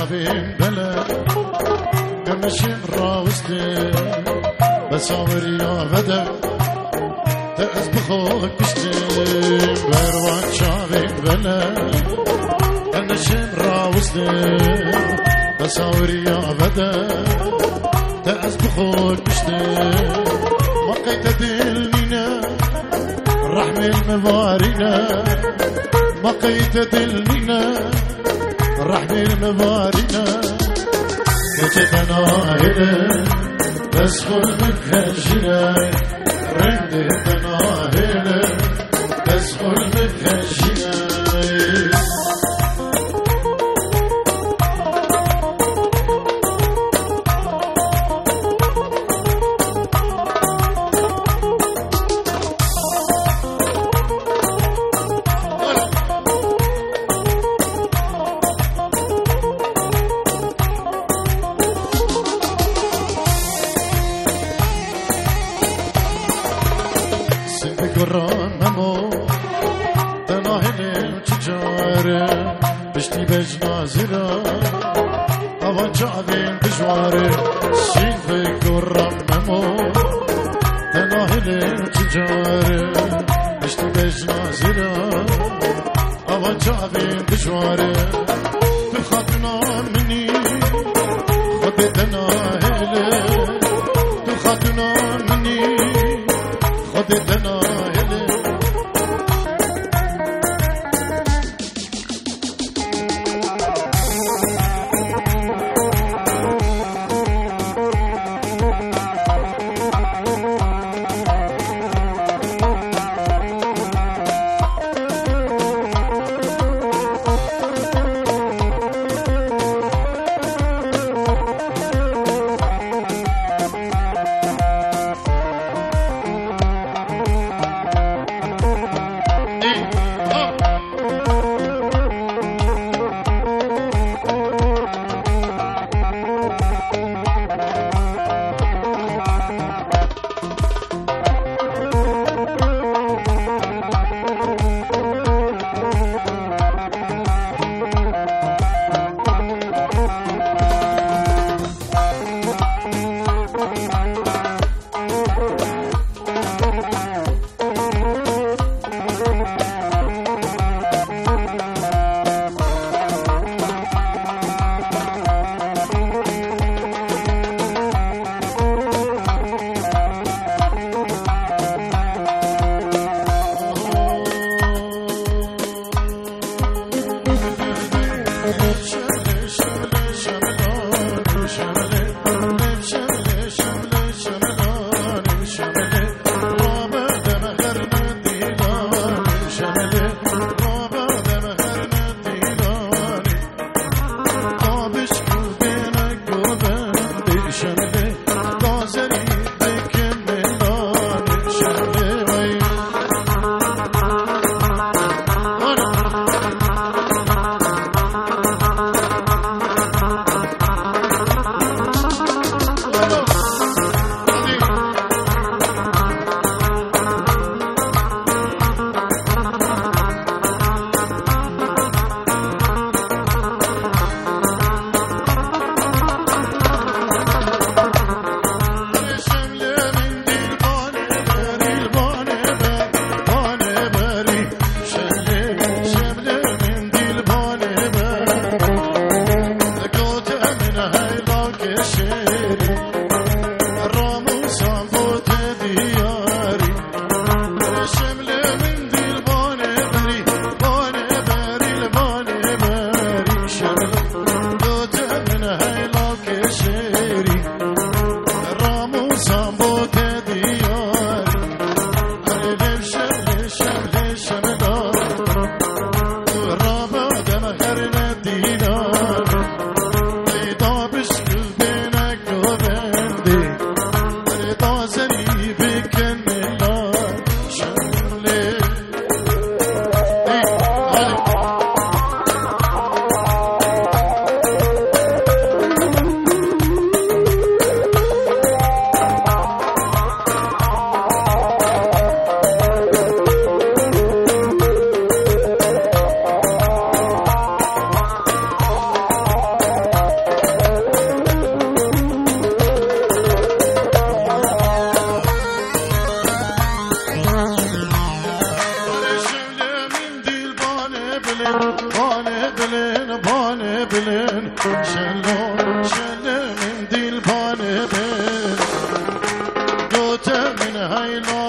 شابين بلا كمشين راوستي بساور يا بدا تأز بخوك بشتي بروان شابين بلا كمشين راوستي بساور يا بدا تأز بخوك بشتي ما قيت دلنينا رحم المبارينا ما قيت دلنينا رحم المبارينا كتبنا هنا تسخل متهجنا رندتنا هنا تسخل متهجنا بشتي بجنازرة أبا جعبين بجواري شين فيك ورممو تناهل تجاري بشتي بجنازرة أبا جعبين بجواري تخطنا مني خد تناهل تخطنا مني خد تناهل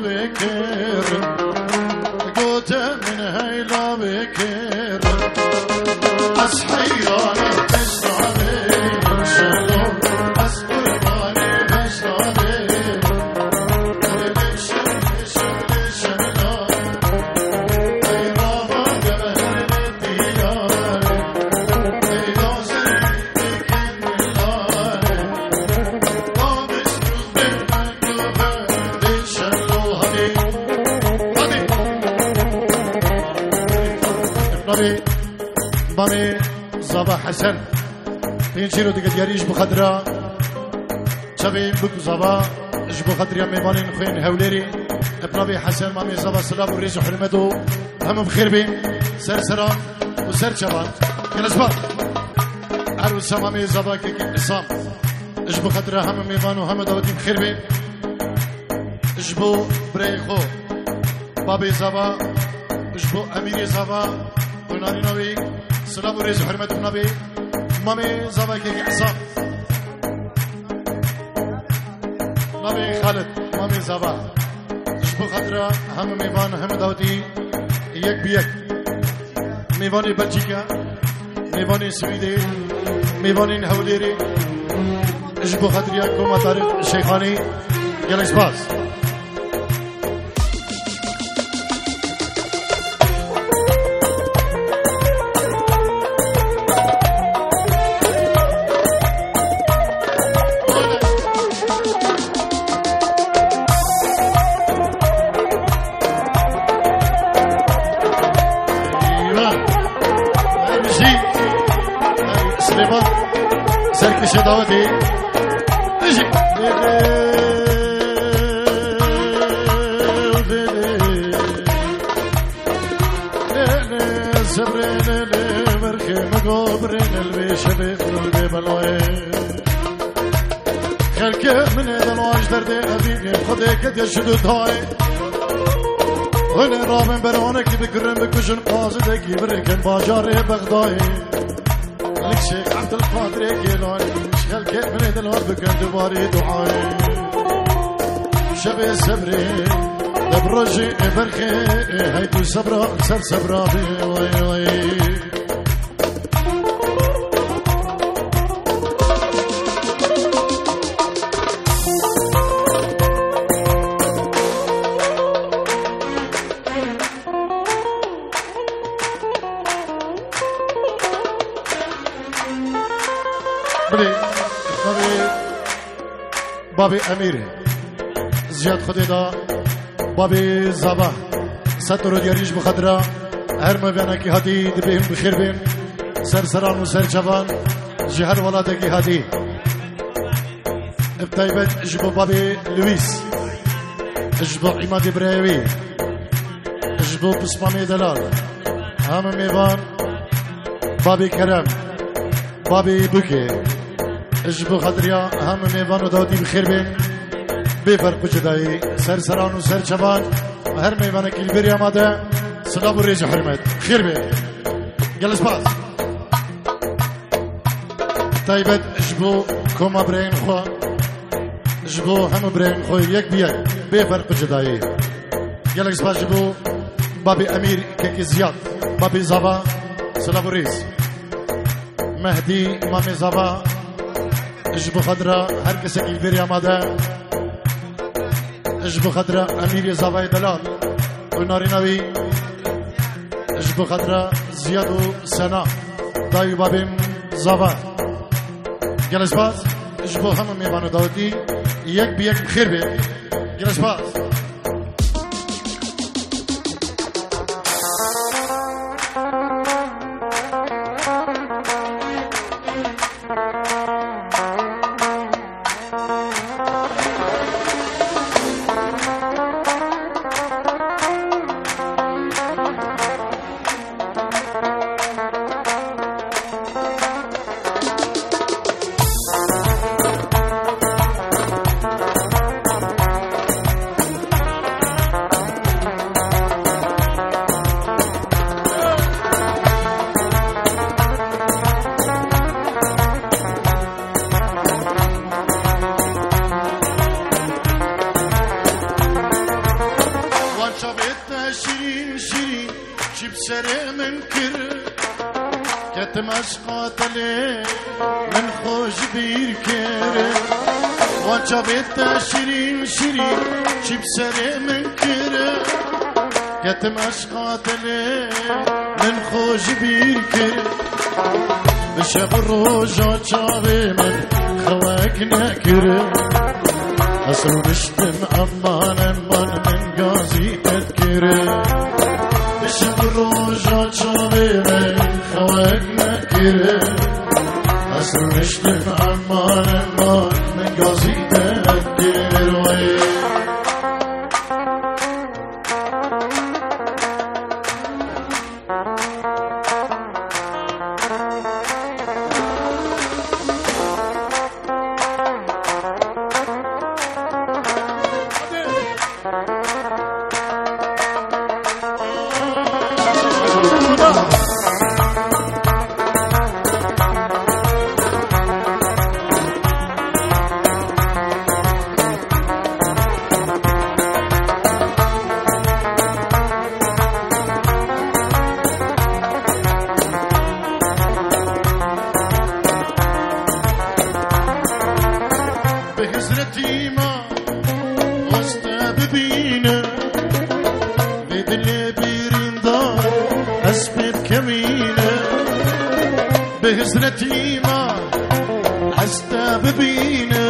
بكر قوت من هيلا بكر أصحياني بشربي شلو أسقرباني بشربي بامي زبا حسن بينشيرو دقت يريش بخدرة شبين بك زبا اش بخدرة ميبانين خوين هوليري ابنبي حسن مامي زبا سلام وريز وحرمتو هم بخير بين سرسرا وسر شبان كالاسباب عروس مامي زبا كيكي إصام اش بخدرة هم ميبانو هم دودي بخير بين اش بو بريخو بابي زبا اش بو اميري زبا وناري نوي سلام وريز وحرمة النبي مامي زباكي عصام نبي خالد مامي زبا اشبو خطرة هم ميفان هم داوتي يك بيك ميفاني بلجيكا ميفاني سويدي ميفاني هوليري اشبو خطرة كوما تاريخ الشيخاني يلا اسباس سركش داودي اجي صبرين المركب مقبرين البيش بيخلو بلوي خلك من الواج دردي أبيني خدك يشدد هاي هنا رابن برونك بكرم بكشن قاصدك يبركن باجاري بغداي لك شيخ عبد القادر يقيلوني شغل كيف من هذا الوقت بكن دباري دعاي شبه صبري لبرجي برخي هيدو صبرا سر صبرا بي وي وي بابي أميري زياد خديدا بابي زبا سترو دياريش بخدرة هرم بيناكي هادي دبيهم بخير بين سرسران وسر جوان جهر ولادكي هادي ابتايبت اجبو بابي لويس اجبو عماد برايوي اجبو بسمامي دلال هم ميوان بابي كرم بابي بوكي اجبو خدريا هم ميوان وداودي بخير بين بفرق جداي سرسران وسر شبان هر ميوان كل بريا ماده سلام وريج حرمت خير بين جلس باس طيبت اجبو كوما برين خو اجبو هم برين خو يك بيك بفرق جداي جلس باس اجبو بابي امير كيكي زياد بابي زبا سلام وريج مهدي مامي زبا اجبو خضرة هر کسی که بری آماده اجبو خضرة امیر زاوای دلال و نارینوی اجبو خضرة زیاد و سنا دایو بابیم زاوا گلش باز اجبو همه میوانو داودی یک بی یک بخیر بی گلش باز وشبت شيرين شيرين جيب سري من كر كتم عشقات لي من خوش بيركر وشبت شيرين شيرين جيب سري من كر كتم عشقات لي من خوش بيركر بشب الروجة شابي من خواك نكر أصل نشتم أمان أمان من قازي تذكر بشب الروجة شابي من خواك نكر أصل نشتم أمان أمان من قازي تذكر بهزرتي ما حستا ببينا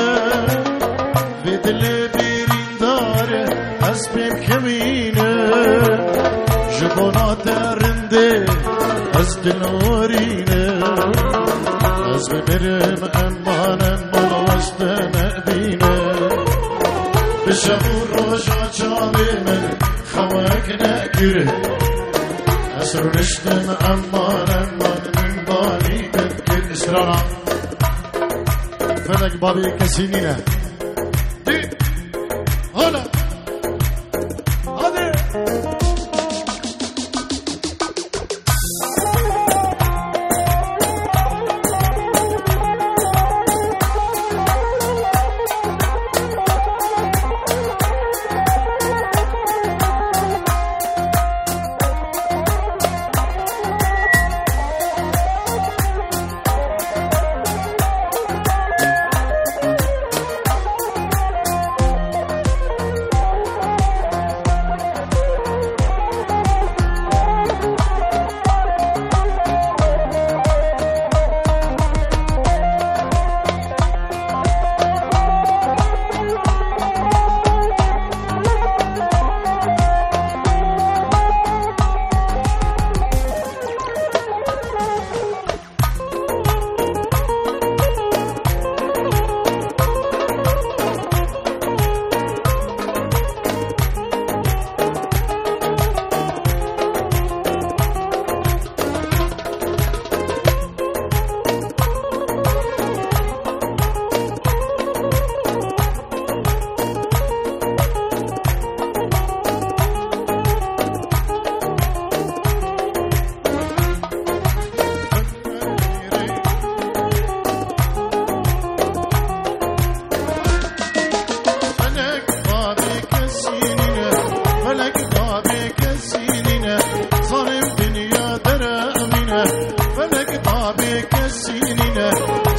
بدل بيرين دار حسب كمينا جبونا ترنده از دلورينا از ببرم امان امان وسط مدينة بشبور روشا جامي من خواك نكره أسر نشتم امان امان من بالي تذكر إسرانا فلك بابي كسينينا دي هلا هذي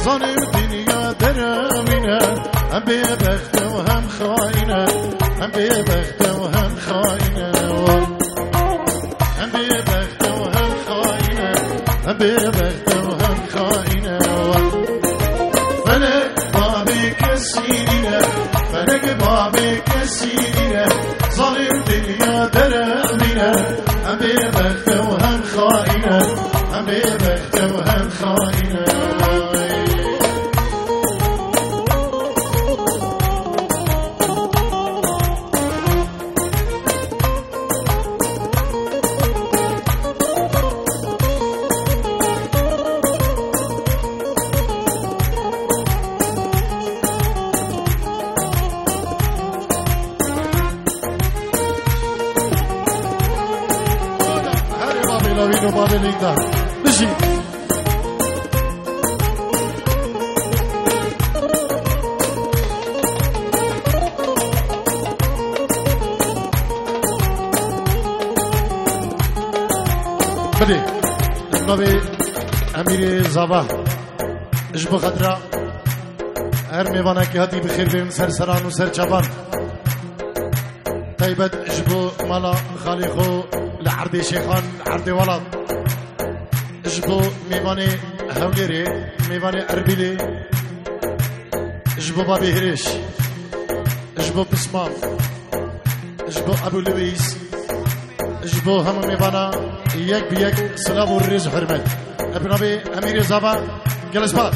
ظالم دنيا درامنا هم ببخت وهم خاينة هم ببخت وهم خاينة هم ببخت وهم خاينة هم ببخت وهم خاينة فلك بابك السينة فلك بابك السينة ظالم دنيا درامنا هم ببخت وهم خاينة هم ببخت وهم خاينة vino padre linda. Dici. بلي النبي أمير زابا اجبو خدرا هر میوانا که هاتی بخیر بیم سر سران و سر چبان طيبت اجبو مالا خالي خو لعرض شيخان عرض ولد اجبو ميواني هوليري ميواني اربيلي اجبو بابي هريش اجبو بسمام اجبو ابو لويس اجبو هم ميوانا يك بيك سلام والرز حرمت ابن ابي امير زابا جلس بات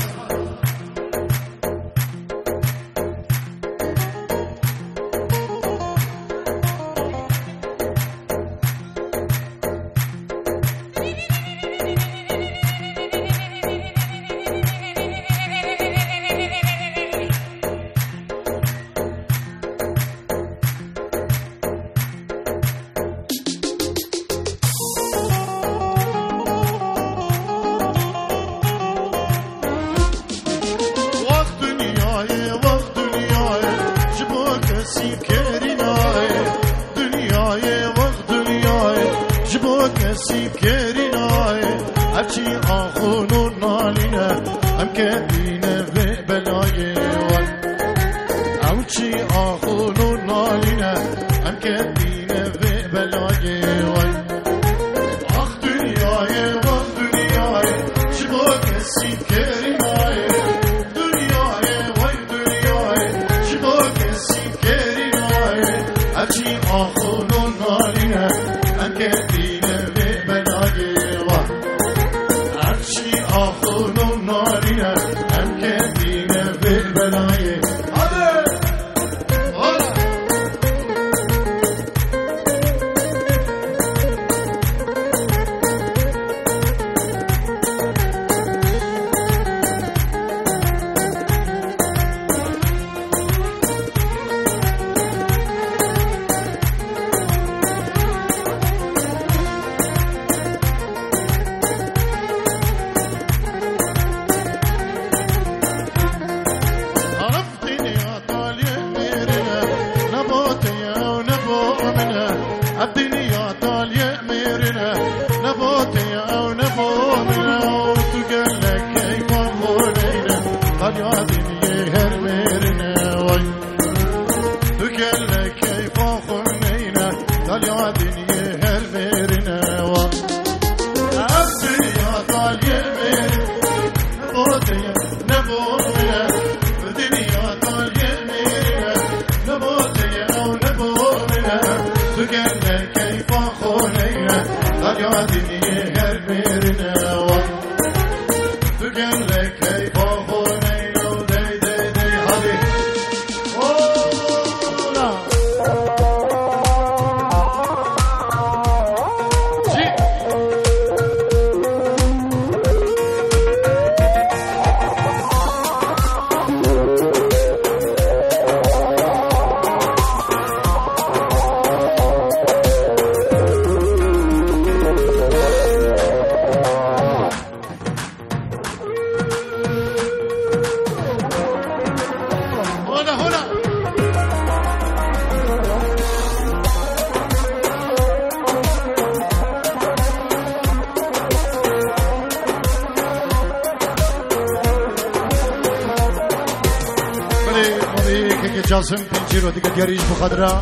جاسم پنجیرو دیگه دیاریش بخدرا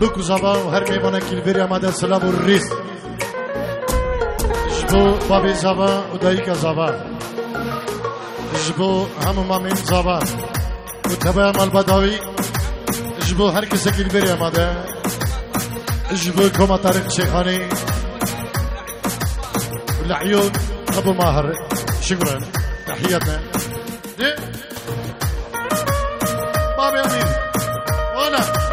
بکو زبا و هر میوانه کلبری آمده سلام و ریز جبو بابی زبا و داییک زبا جبو همو مامین زبا و تبا مال بداوی جبو هر کسی کلبری آمده جبو کما تاریخ شیخانی العيون ابو ماهر شكرا تحياتنا بابي امين وانا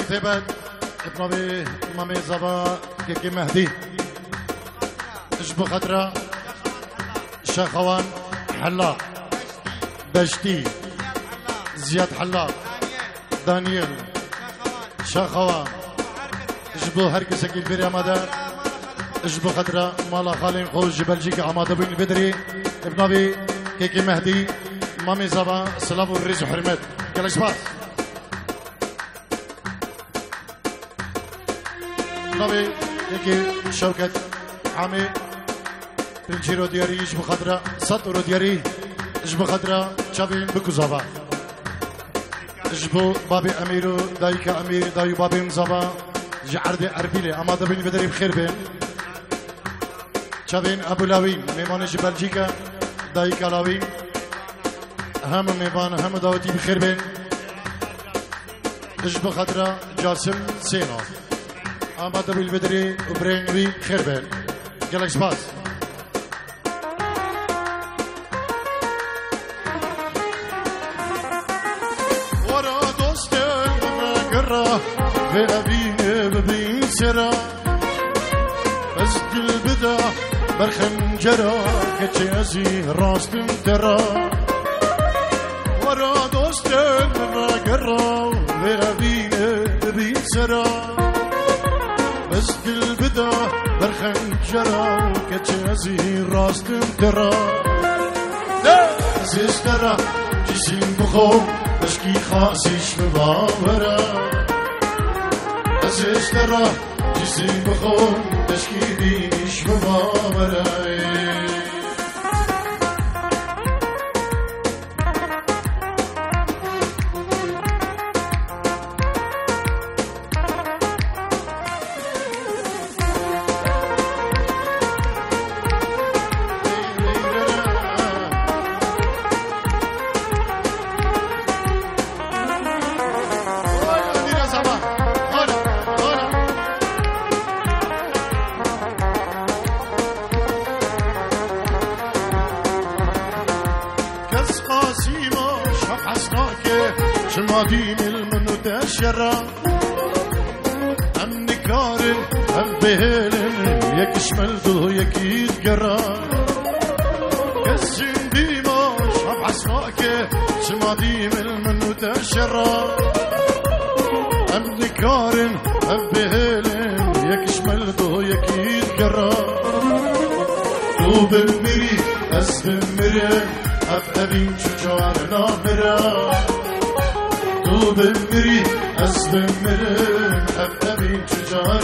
ثبت ابن مامي زبا كيكي مهدي اجبو خطرة شاخوان حلاق بشتي زياد حلاق دانيال شاخوان اجبو هركس اكيد بيري امادار اجبو خطرة مالا خالين خوش بلجيكا عماده بين بدري ابن ابي كيكي مهدي مامي زبا سلام والريز وحرمت كلاش باس نبي كيكي شوكت عامي بنجيرو دياري اجبو خطرة سطرو دياري اجبو خطرة شابين بكو زبا اجبو بابي اميرو دايكا امير دايو بابي مزبا جعردي اربيلي اماده بين بدري بخير بين شابين ابو لاوين ميمانش بلجيكا دايكا لاوين هم ميمان هم داوتي بخير بين اجبو خطرة جاسم سينا اماده بين بدري وبرينوي بخير بين جالكس باس ورا دوستن قرا في ابين ببين سرا أزد البدا برخم جرا كتشي أزي راستن ترا ورا دوستن قرا ويرابين بين سرا أزد البدا برخم جرا كتشي أزي راستن ترا أزيز ترا جسيم بخور بشكي خاسيش بباورا أزيز ترا جسيم بخور تشكيلي مش مبامرة شمادين المنتشرة أم نكارن أم بهلن يك شملدو يك يتقرا كسين ديما شرف عسفاك شمادين المنتشرة أم نكارن أم بهلن يك شملدو يك يتقرا دوب المري أسب المري أف أبين شجار نامرا دوب المري أسب المري أف أبين شجار